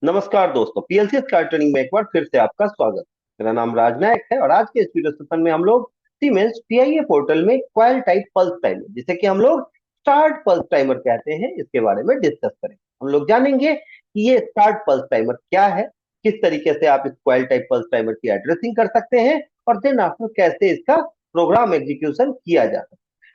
नमस्कार दोस्तों, PLC star training में एक बार फिर से आपका स्वागत। मेरा नाम राजनायक है और आज के इस वीडियो सेशन में हम लोग सीमेंस पीआईए पोर्टल में क्वाइल टाइप पल्स टाइमर, जिसे कि हम लोग स्टार्ट पल्स टाइमर कहते हैं, इसके बारे में डिस्कस करेंगे। हम लोग जानेंगे कि ये स्टार्ट पल्स टाइमर क्या है, किस तरीके से आप इस क्वाइल टाइप पल्स टाइमर की एड्रेसिंग कर सकते हैं और देन आफ्टर कैसे इसका प्रोग्राम एग्जीक्यूशन किया जा सकता है।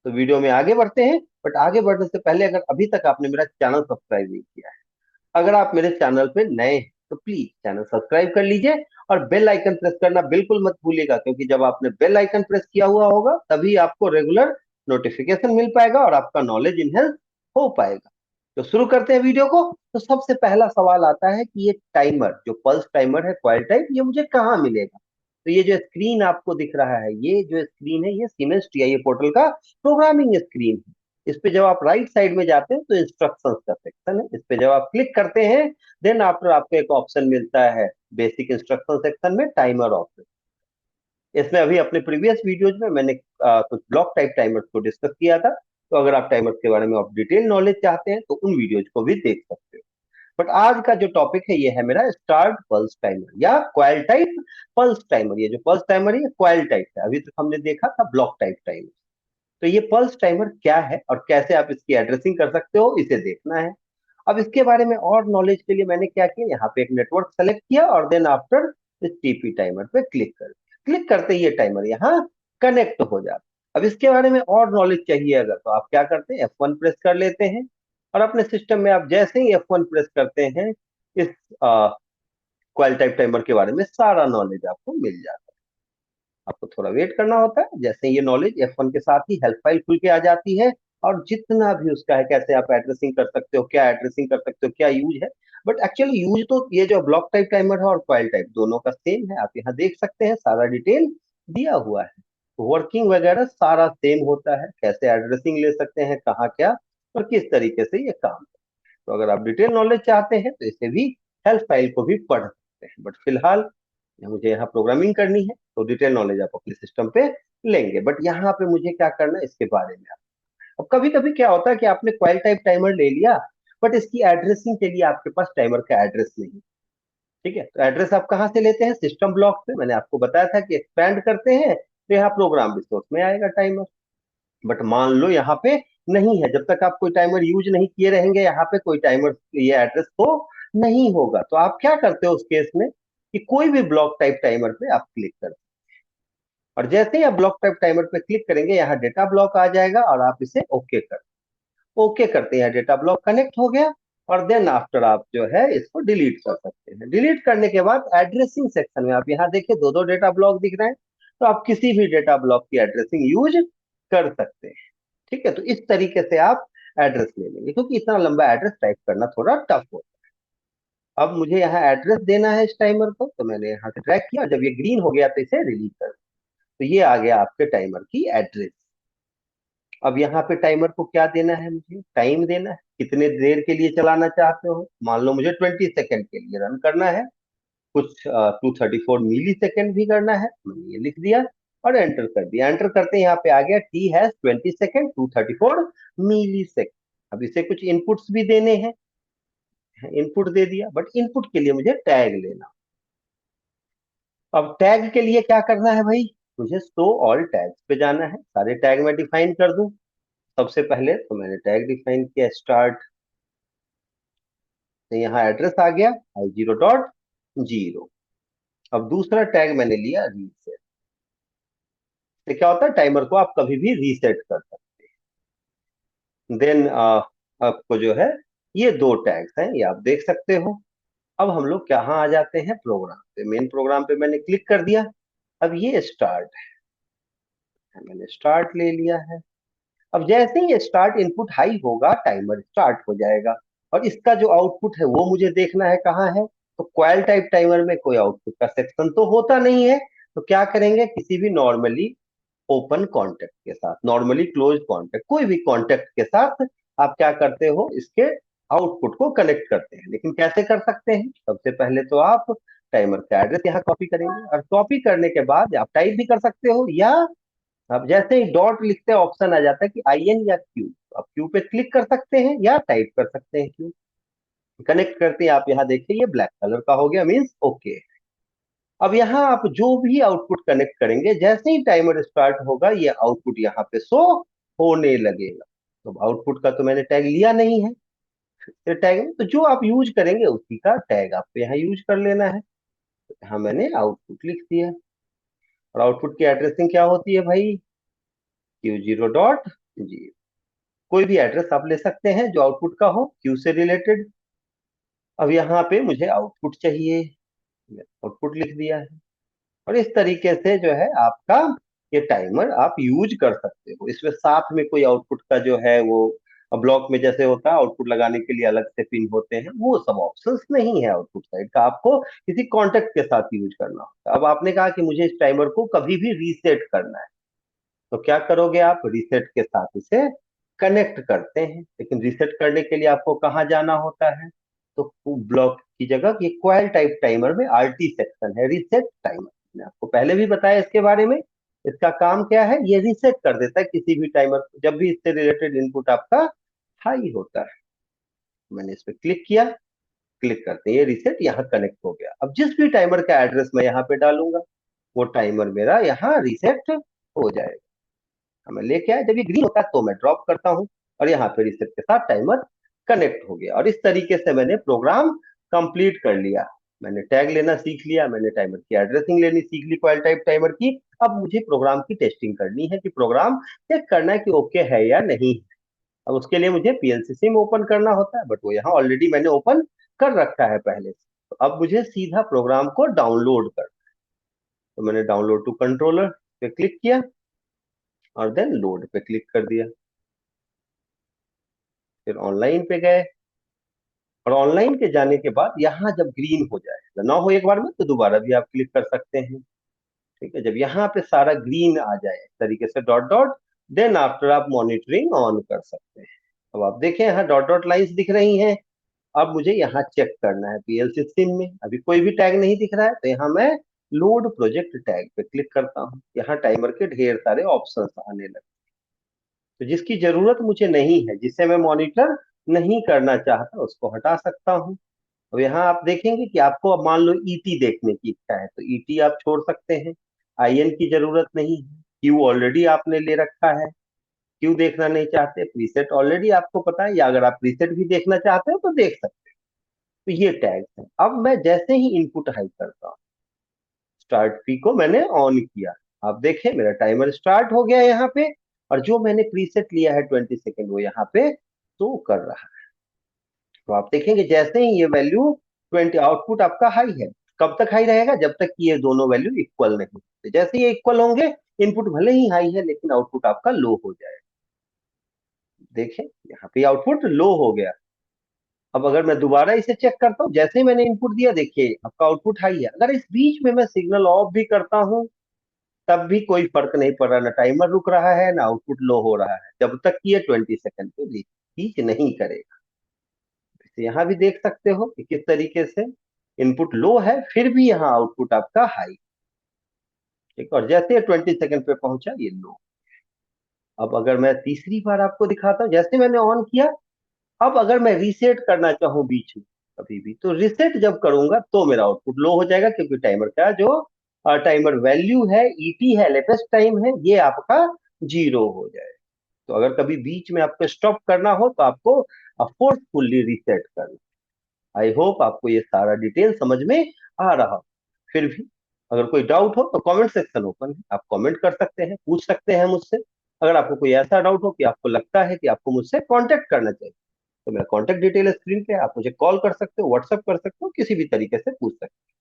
तो वीडियो में आगे बढ़ते हैं, बट आगे बढ़ने से पहले अगर अभी तक आपने मेरा चैनल सब्सक्राइब नहीं किया है, अगर आप मेरे चैनल पे नए हैं तो प्लीज चैनल सब्सक्राइब कर लीजिए और बेल आइकन प्रेस करना बिल्कुल मत भूलिएगा, क्योंकि जब आपने बेल आइकन प्रेस किया हुआ होगा तभी आपको रेगुलर नोटिफिकेशन मिल पाएगा और आपका नॉलेज इनहेंस हो पाएगा। तो शुरू करते हैं वीडियो को। तो सबसे पहला सवाल आता है कि ये टाइमर, जो पल्स टाइमर है क्वाइल टाइप, ये मुझे कहाँ मिलेगा। तो ये जो स्क्रीन आपको दिख रहा है, ये जो स्क्रीन है, ये सीमेंस टीआईए पोर्टल का प्रोग्रामिंग स्क्रीन है। इस पे जब आप राइट साइड में जाते हैं तो इंस्ट्रक्शंस का सेक्शन है। इस पे जब आप क्लिक करते हैं देन आफ्टर आपको एक ऑप्शन मिलता है बेसिक इंस्ट्रक्शन सेक्शन में टाइमर ऑप्शन। इसमें अभी अपने प्रीवियस वीडियोज में मैंने कुछ ब्लॉक टाइप टाइमर्स को डिस्कस किया था। तो अगर आप टाइमर्स के बारे में आप डिटेल नॉलेज चाहते हैं तो उन वीडियोज को भी देख सकते हो। बट आज का जो टॉपिक है ये है मेरा स्टार्ट पल्स टाइमर या क्वाइल टाइप पल्स टाइमर। ये जो पल्स टाइमर है ये क्वाइल टाइप है, अभी तक हमने देखा था ब्लॉक टाइप टाइमर। तो ये पल्स टाइमर क्या है और कैसे आप इसकी एड्रेसिंग कर सकते हो, इसे देखना है। अब इसके बारे में और नॉलेज के लिए मैंने क्या किया, यहाँ पे एक नेटवर्क सेलेक्ट किया और देन आफ्टर इस टीपी टाइमर पे क्लिक कर दिया। क्लिक करते ही ये टाइमर यहाँ कनेक्ट हो जाता है। अब इसके बारे में और नॉलेज चाहिए अगर, तो आप क्या करते हैं, F1 प्रेस कर लेते हैं और अपने सिस्टम में आप जैसे ही F1 प्रेस करते हैं इस क्वाइल टाइप टाइमर के बारे में सारा नॉलेज आपको मिल जाता है। आपको थोड़ा वेट करना होता है, जैसे ये नॉलेज F1 के साथ ही हेल्प फाइल खुल के आ जाती है और जितना भी उसका है, कैसे आप एड्रेसिंग कर सकते हो, क्या एड्रेसिंग कर सकते हो, क्या यूज है। बट एक्चुअली यूज तो ये जो ब्लॉक टाइप टाइमर है और क्वाइल टाइप दोनों का सेम है। आप यहाँ देख सकते हैं सारा डिटेल दिया हुआ है, वर्किंग वगैरह सारा सेम होता है, कैसे एड्रेसिंग ले सकते हैं, कहाँ क्या और किस तरीके से ये काम। तो अगर आप डिटेल नॉलेज चाहते हैं तो इसे भी हेल्प फाइल को भी पढ़ सकते हैं, बट फिलहाल मुझे यहाँ प्रोग्रामिंग करनी है तो डिटेल नॉलेज आप अपने सिस्टम पे लेंगे। बट यहाँ पे मुझे क्या करना है इसके बारे में। अब कभी कभी क्या होता है कि आपने क्वाइल टाइप टाइमर ले लिया बट इसकी एड्रेसिंग के लिए आपके पास टाइमर का एड्रेस नहीं। ठीक है, तो एड्रेस आप कहाँ से लेते हैं, सिस्टम ब्लॉक से। मैंने आपको बताया था कि एक्सपैंड करते हैं तो यहाँ प्रोग्राम रिसोर्स में आएगा टाइमर। बट मान लो यहाँ पे नहीं है, जब तक आप कोई टाइमर यूज नहीं किए रहेंगे यहाँ पे कोई टाइमर ये एड्रेस तो नहीं होगा। तो आप क्या करते हो उस केस में कि कोई भी ब्लॉक टाइप टाइमर पे आप क्लिक करते हैं और जैसे ही आप ब्लॉक टाइप टाइमर पे क्लिक करेंगे यहाँ डेटा ब्लॉक आ जाएगा और आप इसे ओके करते हैं, डेटा ब्लॉक कनेक्ट हो गया। और देन आफ्टर आप जो है इसको डिलीट कर सकते हैं। डिलीट करने के बाद एड्रेसिंग सेक्शन में आप यहाँ देखिए दो दो डेटा ब्लॉक दिख रहे हैं, तो आप किसी भी डेटा ब्लॉक की एड्रेसिंग यूज कर सकते हैं। ठीक है, तो इस तरीके से आप एड्रेस ले लेंगे, क्योंकि इतना लंबा एड्रेस टाइप करना थोड़ा टफ होता है। अब मुझे यहाँ एड्रेस देना है इस टाइमर को, तो मैंने यहाँ से ट्रैक किया, जब ये ग्रीन हो गया तो इसे रिलीज कर। तो ये आ गया आपके टाइमर की एड्रेस। अब यहाँ पे टाइमर को क्या देना है, मुझे टाइम देना है, कितने देर के लिए चलाना चाहते हो। मान लो मुझे 20 सेकेंड के लिए रन करना है, कुछ 234 मिली सेकेंड भी करना है। मैंने ये लिख दिया और एंटर कर दिया। एंटर करते यहाँ पे आ गया T#20 सेकेंड 234 मिली सेकेंड। अब इसे कुछ इनपुट्स भी देने हैं, इनपुट दे दिया, बट इनपुट के लिए मुझे टैग लेना। अब टैग के लिए क्या करना है भाई, मुझे शो ऑल टैग्स पे जाना है, सारे टैग मैं डिफाइन कर दूं। सबसे पहले तो मैंने टैग डिफाइन किया स्टार्ट, तो यहाँ एड्रेस आ गया i0.0। अब दूसरा टैग मैंने लिया रीसेट। तो क्या होता है, टाइमर को आप कभी भी रीसेट कर सकते हैं। देन आपको जो है ये दो टैग्स हैं, ये आप देख सकते हो। अब हम लोग कहाँ आ जाते हैं, प्रोग्राम पे। मेन प्रोग्राम पे मैंने क्लिक कर दिया। अब ये स्टार्ट है, मैंने स्टार्ट ले लिया है। अब जैसे ही ये स्टार्ट इनपुट हाई होगा टाइमर स्टार्ट हो जाएगा। और इसका जो आउटपुट है वो मुझे देखना है कहाँ है। तो क्वाइल टाइप टाइमर में कोई आउटपुट का सेक्शन तो होता नहीं है, तो क्या करेंगे, किसी भी नॉर्मली ओपन कॉन्टेक्ट के साथ, नॉर्मली क्लोज कॉन्टेक्ट, कोई भी कॉन्टेक्ट के साथ आप क्या करते हो, इसके आउटपुट को कनेक्ट करते हैं। लेकिन कैसे कर सकते हैं, सबसे पहले तो आप टाइमर का एड्रेस यहाँ कॉपी करेंगे और कॉपी करने के बाद आप टाइप भी कर सकते हो, या अब जैसे ही डॉट लिखते हैं ऑप्शन आ जाता है कि IN या Q, आप Q पे क्लिक कर सकते हैं या टाइप कर सकते हैं Q। कनेक्ट करते हैं आप, यहाँ देखिए ये ब्लैक कलर का हो गया, मीन्स ओके। अब यहाँ आप जो भी आउटपुट कनेक्ट करेंगे, जैसे ही टाइमर स्टार्ट होगा ये आउटपुट यहाँ पे शो होने लगेगा। तो आउटपुट का तो मैंने टैग लिया नहीं है, ये टैग तो जो आप यूज करेंगे उसी का टैग आपको यहाँ यूज कर लेना है। तो यहाँ मैंने आउटपुट लिख दिया, और आउटपुट की एड्रेसिंग क्या होती है भाई, Q0.0। कोई भी एड्रेस आप ले सकते हैं जो आउटपुट का हो, क्यू से रिलेटेड। अब यहाँ पे मुझे आउटपुट चाहिए, आउटपुट लिख दिया है। और इस तरीके से जो है आपका ये टाइमर आप यूज कर सकते हो। इसमें साथ में कोई आउटपुट का जो है वो ब्लॉक में जैसे होता है आउटपुट लगाने के लिए अलग से पिन होते हैं, वो सब ऑप्शंस नहीं है आउटपुट साइड का, आपको किसी कॉन्टेक्ट के साथ यूज करना होता है। अब आपने कहा कि मुझे इस टाइमर को कभी भी रीसेट करना है, तो क्या करोगे आप, रीसेट के साथ इसे कनेक्ट करते हैं। लेकिन रीसेट करने के लिए आपको कहाँ जाना होता है, तो ब्लॉक की जगह ये क्वाइल टाइप टाइमर में आरटी सेक्शन है, रीसेट टाइमर। मैंने आपको पहले भी बताया इसके बारे में। इसका काम क्या है, ये रीसेट कर देता है किसी भी टाइमर को जब भी इससे रिलेटेड इनपुट आपका हाई होता है। मैंने इस पे क्लिक किया, क्लिक करते हैं ये रीसेट यहाँ कनेक्ट हो गया। अब जिस भी टाइमर का एड्रेस मैं यहाँ पे डालूंगा वो टाइमर मेरा यहाँ रीसेट हो जाएगा। मैं लेके आया, जब ये ग्रीन होता है तो मैं ड्रॉप करता हूँ, और यहाँ पे रिसेट के साथ टाइमर कनेक्ट हो गया। और इस तरीके से मैंने प्रोग्राम कंप्लीट कर लिया। मैंने टैग लेना सीख लिया, मैंने टाइमर की एड्रेसिंग लेनी सीख ली क्वाइल टाइप टाइमर की। अब मुझे प्रोग्राम की टेस्टिंग करनी है कि प्रोग्राम चेक करना है कि ओके है या नहीं। अब उसके लिए मुझे पीएलसी सिम ओपन करना होता है, बट वो यहाँ ऑलरेडी मैंने ओपन कर रखा है पहले से। तो अब मुझे सीधा प्रोग्राम को डाउनलोड कर, तो मैंने डाउनलोड टू कंट्रोलर पे क्लिक किया और देन लोड पे क्लिक कर दिया। फिर ऑनलाइन पे गए, और ऑनलाइन के जाने के बाद यहाँ जब ग्रीन हो जाए, ना हो एक बार में तो दोबारा भी आप क्लिक कर सकते हैं। ठीक है, जब यहाँ पे सारा ग्रीन आ जाए इस तरीके से डॉट डॉट, देन आफ्टर आप मॉनिटरिंग ऑन कर सकते हैं। अब आप देखें यहाँ डॉट डॉट लाइंस दिख रही हैं। अब मुझे यहाँ चेक करना है पीएलसी सिम में, अभी कोई भी टैग नहीं दिख रहा है, तो यहाँ मैं लोड प्रोजेक्ट टैग पे क्लिक करता हूँ। यहाँ टाइमर के ढेर सारे ऑप्शंस आने लगे, तो जिसकी जरूरत मुझे नहीं है, जिसे मैं मॉनिटर नहीं करना चाहता, उसको हटा सकता हूँ। अब यहाँ आप देखेंगे कि आपको अब मान लो ईटी देखने की इच्छा है, तो ईटी आप छोड़ सकते हैं, आईएन की जरूरत नहीं है। क्यू ऑलरेडी आपने ले रखा है, क्यू देखना नहीं चाहते, प्रीसेट ऑलरेडी आपको पता है, या अगर आप प्रीसेट भी देखना चाहते हो तो देख सकते हैं। तो ये टैग्स है। अब मैं जैसे ही इनपुट हाई करता हूँ, स्टार्ट पी को मैंने ऑन किया, आप देखें मेरा टाइमर स्टार्ट हो गया यहाँ पे, और जो मैंने प्रीसेट लिया है 20 सेकेंड वो यहाँ पे शो कर रहा है। तो आप देखेंगे जैसे ही ये वैल्यू 20, आउटपुट आपका हाई है। कब तक हाई रहेगा, जब तक कि ये दोनों वैल्यू इक्वल नहीं होते। जैसे ये इक्वल होंगे, इनपुट भले ही हाई है लेकिन आउटपुट आपका लो हो जाएगा। देखें यहाँ पे आउटपुट लो हो गया। अब अगर मैं दोबारा इसे चेक करता हूँ, जैसे ही मैंने इनपुट दिया देखिए आपका आउटपुट हाई है। अगर इस बीच में मैं सिग्नल ऑफ भी करता हूँ तब भी कोई फर्क नहीं पड़ रहा, ना टाइमर रुक रहा है ना आउटपुट लो हो रहा है, जब तक कि ये 20 सेकेंड पे रीच नहीं करेगा। तो यहाँ भी देख सकते हो कि किस तरीके से इनपुट लो है फिर भी यहाँ आउटपुट आपका हाई। ठीक, और जैसे 20 सेकेंड पे पहुंचा ये लो। अब अगर मैं तीसरी बार आपको दिखाता हूँ, जैसे मैंने ऑन किया, अब अगर मैं रीसेट करना चाहूँ बीच में कभी भी, तो रीसेट जब करूंगा तो मेरा आउटपुट लो हो जाएगा, क्योंकि टाइमर का जो टाइमर वैल्यू है, ईटी है, लेटेस्ट टाइम है, ये आपका 0 हो जाएगा। तो अगर कभी बीच में आपको स्टॉप करना हो तो आपको फोर्सफुल्ली रीसेट करना। आई होप आपको ये सारा डिटेल समझ में आ रहा हो। फिर भी अगर कोई डाउट हो तो कमेंट सेक्शन ओपन है, आप कमेंट कर सकते हैं, पूछ सकते हैं मुझसे। अगर आपको कोई ऐसा डाउट हो कि आपको लगता है कि आपको मुझसे कांटेक्ट करना चाहिए, तो मेरा कांटेक्ट डिटेल स्क्रीन पे है, आप मुझे कॉल कर सकते हो, व्हाट्सएप कर सकते हो, किसी भी तरीके से पूछ सकते हो।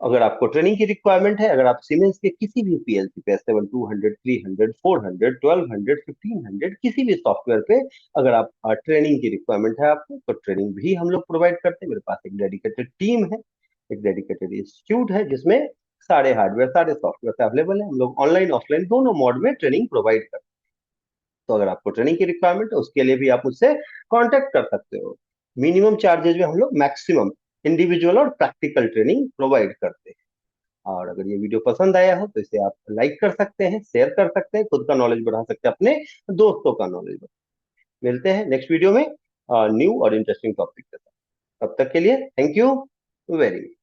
अगर आपको ट्रेनिंग की रिक्वायरमेंट है, अगर आप सीमेंस के किसी भी पीएलसी पे 7 200 300 400 1200 1500 किसी भी सॉफ्टवेयर पे अगर आप ट्रेनिंग की रिक्वायरमेंट है आपको, तो ट्रेनिंग भी हम लोग प्रोवाइड करते हैं। मेरे पास एक डेडिकेटेड टीम है, एक डेडिकेटेड इंस्टीट्यूट है, जिसमें सारे हार्डवेयर सारे सॉफ्टवेयर अवेलेबल है। हम लोग ऑनलाइन ऑफलाइन दोनों मोड में ट्रेनिंग प्रोवाइड करते हैं। तो अगर आपको ट्रेनिंग की रिक्वायरमेंट है उसके लिए भी आप मुझसे कांटेक्ट कर सकते हो। मिनिमम चार्जेज में हम लोग मैक्सिमम इंडिविजुअल और प्रैक्टिकल ट्रेनिंग प्रोवाइड करते हैं। और अगर ये वीडियो पसंद आया हो तो इसे आप लाइक कर सकते हैं, शेयर कर सकते हैं, खुद का नॉलेज बढ़ा सकते हैं, अपने दोस्तों का नॉलेज बढ़ा। मिलते हैं नेक्स्ट वीडियो में न्यू और इंटरेस्टिंग टॉपिक के साथ। तब तक के लिए थैंक यू वेरी मच।